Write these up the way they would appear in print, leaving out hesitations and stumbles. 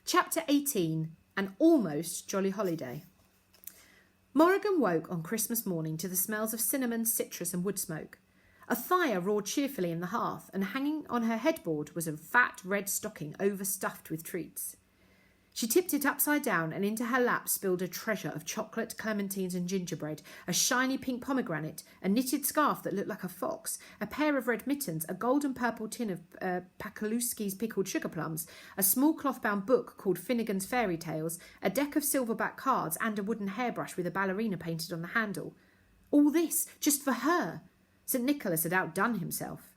Chapter 18, An Almost Jolly Holiday. Morrigan woke on Christmas morning to the smells of cinnamon, citrus and wood smoke. A fire roared cheerfully in the hearth, and hanging on her headboard was a fat red stocking overstuffed with treats. She tipped it upside down and into her lap spilled a treasure of chocolate, clementines and gingerbread, a shiny pink pomegranate, a knitted scarf that looked like a fox, a pair of red mittens, a golden purple tin of Pakaluski's pickled sugar plums, a small cloth-bound book called Finnegan's Fairy Tales, a deck of silverback cards and a wooden hairbrush with a ballerina painted on the handle. All this just for her. St. Nicholas had outdone himself.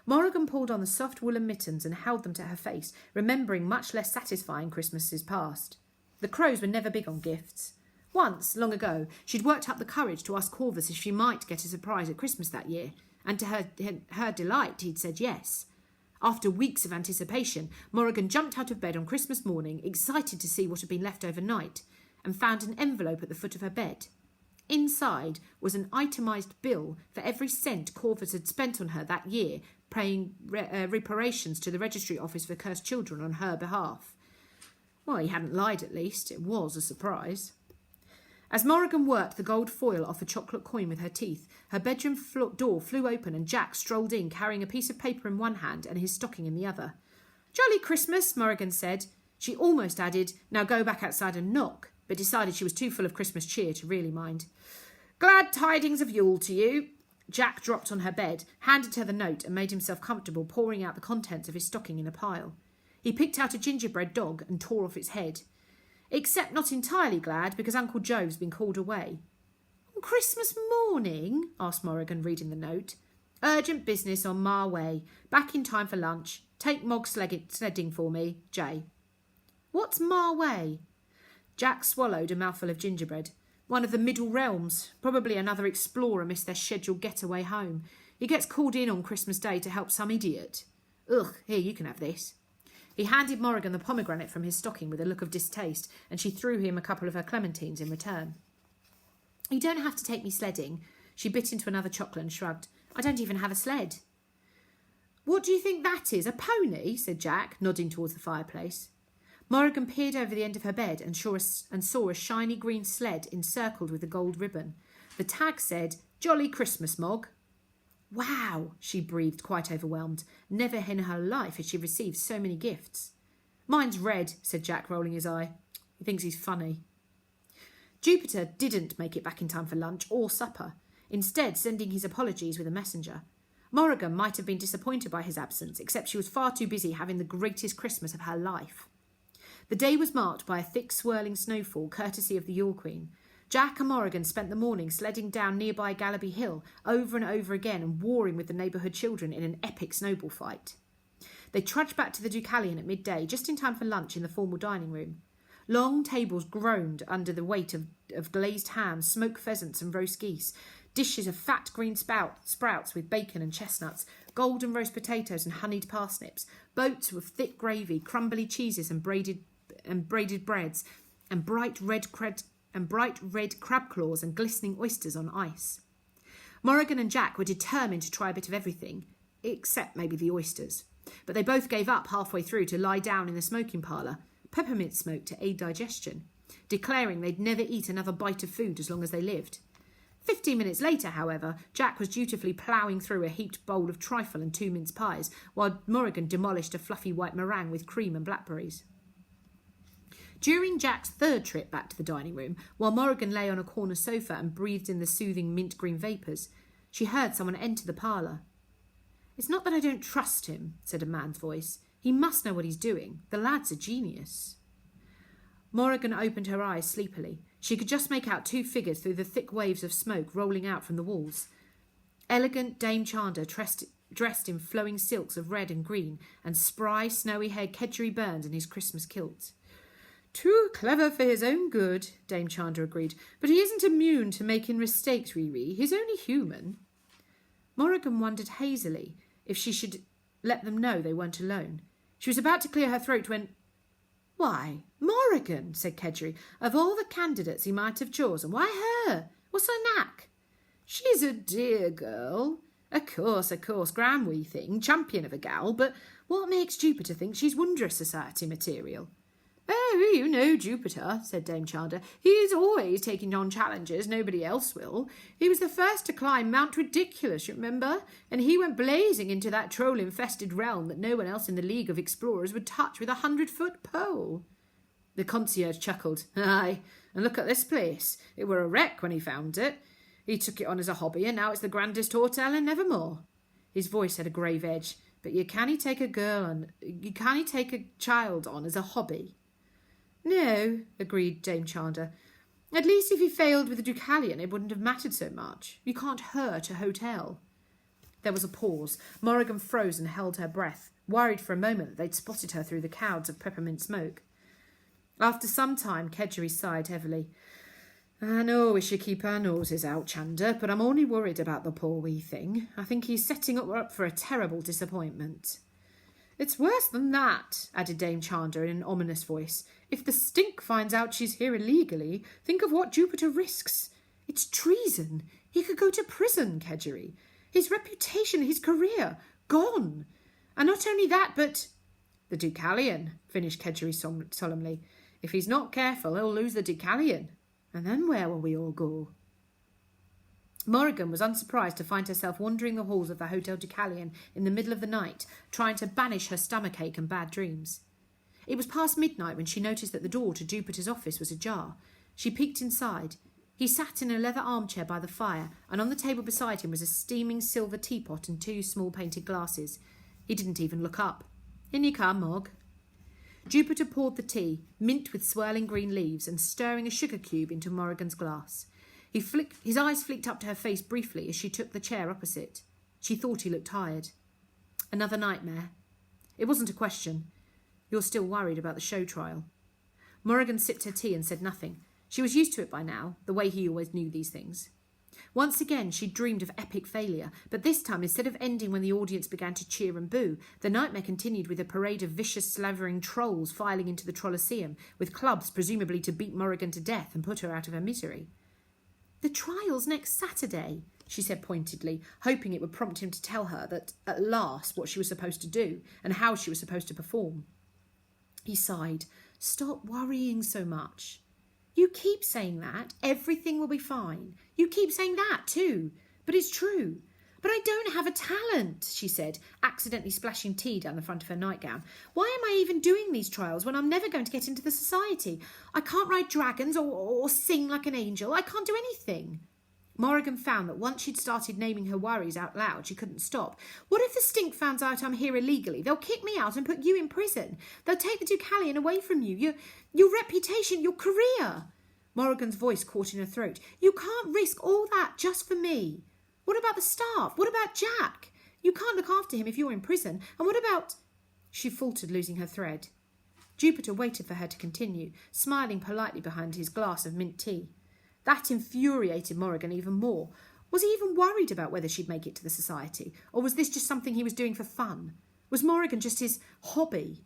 Morrigan pulled on the soft woolen mittens and held them to her face, remembering much less satisfying Christmases past. The Crows were never big on gifts. Once, long ago, she'd worked up the courage to ask Corvus if she might get a surprise at Christmas that year, and to her delight he'd said yes. After weeks of anticipation, Morrigan jumped out of bed on Christmas morning, excited to see what had been left overnight, and found an envelope at the foot of her bed. Inside was an itemised bill for every cent Corvus had spent on her that year, paying reparations to the registry office for cursed children on her behalf. Well, he hadn't lied at least. It was a surprise. As Morrigan worked the gold foil off a chocolate coin with her teeth, her bedroom door flew open and Jack strolled in carrying a piece of paper in one hand and his stocking in the other. "Jolly Christmas," Morrigan said. She almost added, "Now go back outside and knock," but decided she was too full of Christmas cheer to really mind. "Glad tidings of Yule to you." Jack dropped on her bed, handed her the note and made himself comfortable, pouring out the contents of his stocking in a pile. He picked out a gingerbread dog and tore off its head. "Except not entirely glad, because Uncle Joe's been called away." "On Christmas morning?" asked Morrigan, reading the note. "Urgent business on Ma way. Back in time for lunch. Take Mog sledding for me, Jay." "What's Ma way?" Jack swallowed a mouthful of gingerbread. "One of the Middle Realms. Probably another explorer missed their scheduled getaway home. He gets called in on Christmas Day to help some idiot. Ugh, here, you can have this." He handed Morrigan the pomegranate from his stocking with a look of distaste, and she threw him a couple of her clementines in return. "You don't have to take me sledding." She bit into another chocolate and shrugged. "I don't even have a sled." "What do you think that is, a pony?" said Jack, nodding towards the fireplace. Morrigan peered over the end of her bed and saw a shiny green sled encircled with a gold ribbon. The tag said, "Jolly Christmas, Mog." "Wow," she breathed, quite overwhelmed. Never in her life had she received so many gifts. "Mine's red," said Jack, rolling his eye. He thinks he's funny. Jupiter didn't make it back in time for lunch or supper, instead sending his apologies with a messenger. Morrigan might have been disappointed by his absence, except she was far too busy having the greatest Christmas of her life. The day was marked by a thick swirling snowfall, courtesy of the Yule Queen. Jack and Morrigan spent the morning sledding down nearby Gallaby Hill over and over again and warring with the neighbourhood children in an epic snowball fight. They trudged back to the Deucalion at midday, just in time for lunch in the formal dining room. Long tables groaned under the weight of glazed hams, smoked pheasants and roast geese, dishes of fat green sprouts with bacon and chestnuts, golden roast potatoes and honeyed parsnips, boats with thick gravy, crumbly cheeses and braided breads, and bright red crab claws and glistening oysters on ice. Morrigan and Jack were determined to try a bit of everything, except maybe the oysters. But they both gave up halfway through to lie down in the smoking parlour, peppermint smoke to aid digestion, declaring they'd never eat another bite of food as long as they lived. 15 minutes later, however, Jack was dutifully ploughing through a heaped bowl of trifle and 2 mince pies, while Morrigan demolished a fluffy white meringue with cream and blackberries. During Jack's third trip back to the dining room, while Morrigan lay on a corner sofa and breathed in the soothing mint green vapours, she heard someone enter the parlour. "It's not that I don't trust him," said a man's voice. "He must know what he's doing. The lad's a genius." Morrigan opened her eyes sleepily. She could just make out 2 figures through the thick waves of smoke rolling out from the walls. Elegant Dame Chandler, dressed in flowing silks of red and green, and spry, snowy-haired Kedgeree Burns in his Christmas kilt. "Too clever for his own good," Dame Chandler agreed. "But he isn't immune to making mistakes, Riri. He's only human." Morrigan wondered hazily if she should let them know they weren't alone. She was about to clear her throat when... "Why, Morrigan," said Kedgeree, "of all the candidates he might have chosen, why her? What's her knack?" "She's a dear girl. Of course, grand wee thing, champion of a gal, but what makes Jupiter think she's Wondrous Society material?" "Oh, you know Jupiter," said Dame Chandler. "He's always taking on challenges nobody else will. He was the first to climb Mount Ridiculous, you remember? And he went blazing into that troll-infested realm that no one else in the League of Explorers would touch with a 100-foot pole." The concierge chuckled. "Aye, and look at this place. It were a wreck when he found it. He took it on as a hobby, and now it's the grandest hotel in Nevermoor." His voice had a grave edge. "But you can't take a child on as a hobby." "No," agreed Dame Chandler. "At least if he failed with the Deucalion, it wouldn't have mattered so much. You can't hurt a hotel." There was a pause. Morrigan froze and held her breath, worried for a moment that they'd spotted her through the clouds of peppermint smoke. After some time, Kedgeree sighed heavily. "I know we should keep our noses out, Chanda, but I'm only worried about the poor wee thing. I think he's setting her up for a terrible disappointment." "It's worse than that," added Dame Chandler in an ominous voice. "If the stink finds out she's here illegally, think of what Jupiter risks. It's treason. He could go to prison, Kedgeree. His reputation, his career, gone. And not only that, but—" "The Deucalion," finished Kedgeree solemnly. "If he's not careful, he'll lose the Deucalion. And then where will we all go?" Morrigan was unsurprised to find herself wandering the halls of the Hotel Deucalion in the middle of the night, trying to banish her stomachache and bad dreams. It was past midnight when she noticed that the door to Jupiter's office was ajar. She peeked inside. He sat in a leather armchair by the fire, and on the table beside him was a steaming silver teapot and 2 small painted glasses. He didn't even look up. "In you come, Mog." Jupiter poured the tea, mint with swirling green leaves, and stirring a sugar cube into Morrigan's glass. His eyes flicked up to her face briefly as she took the chair opposite. She thought he looked tired. "Another nightmare?" "It wasn't a question. You're still worried about the show trial." Morrigan sipped her tea and said nothing. She was used to it by now, the way he always knew these things. Once again she dreamed of epic failure, but this time, instead of ending when the audience began to cheer and boo, the nightmare continued with a parade of vicious, slavering trolls filing into the Trolloceum, with clubs presumably to beat Morrigan to death and put her out of her misery. "The trial's next Saturday," she said pointedly, hoping it would prompt him to tell her that, at last, what she was supposed to do and how she was supposed to perform. He sighed. "Stop worrying so much." "You keep saying that. Everything will be fine. You keep saying that too. But it's true." "But I don't have a talent," she said, accidentally splashing tea down the front of her nightgown. "Why am I even doing these trials when I'm never going to get into the society? I can't ride dragons or sing like an angel. I can't do anything." Morrigan found that once she'd started naming her worries out loud, she couldn't stop. "What if the stink finds out I'm here illegally? They'll kick me out and put you in prison. They'll take the Deucalion away from you. Your reputation, your career." Morrigan's voice caught in her throat. "You can't risk all that just for me. What about the staff? What about Jack? You can't look after him if you're in prison. And what about—" She faltered, losing her thread. Jupiter waited for her to continue, smiling politely behind his glass of mint tea. That infuriated Morrigan even more. Was he even worried about whether she'd make it to the society? Or was this just something he was doing for fun? Was Morrigan just his hobby?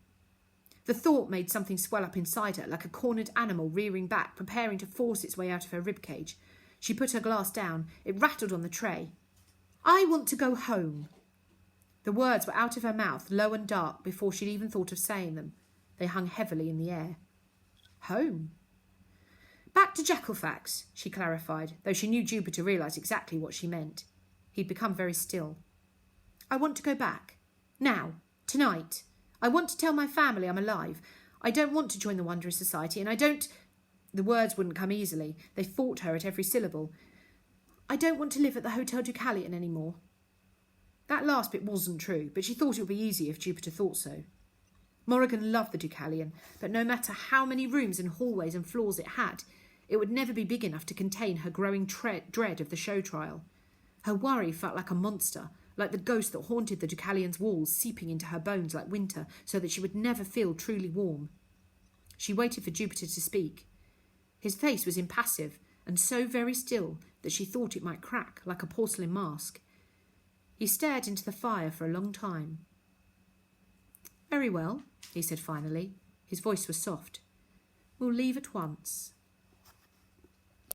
The thought made something swell up inside her, like a cornered animal rearing back, preparing to force its way out of her ribcage. She put her glass down. It rattled on the tray. "I want to go home." The words were out of her mouth, low and dark, before she'd even thought of saying them. They hung heavily in the air. Home? "Back to Jackalfax," she clarified, though she knew Jupiter realised exactly what she meant. He'd become very still. "I want to go back. Now. Tonight. I want to tell my family I'm alive. I don't want to join the Wanderers Society, and I don't—" The words wouldn't come easily. They fought her at every syllable. "I don't want to live at the Hotel Deucalion anymore." That last bit wasn't true, but she thought it would be easy if Jupiter thought so. Morrigan loved the Deucalion, but no matter how many rooms and hallways and floors it had, it would never be big enough to contain her growing dread of the show trial. Her worry felt like a monster, like the ghost that haunted the Deucalion's walls, seeping into her bones like winter, so that she would never feel truly warm. She waited for Jupiter to speak. His face was impassive, and so very still that she thought it might crack like a porcelain mask. He stared into the fire for a long time. "Very well," he said finally. His voice was soft. "We'll leave at once."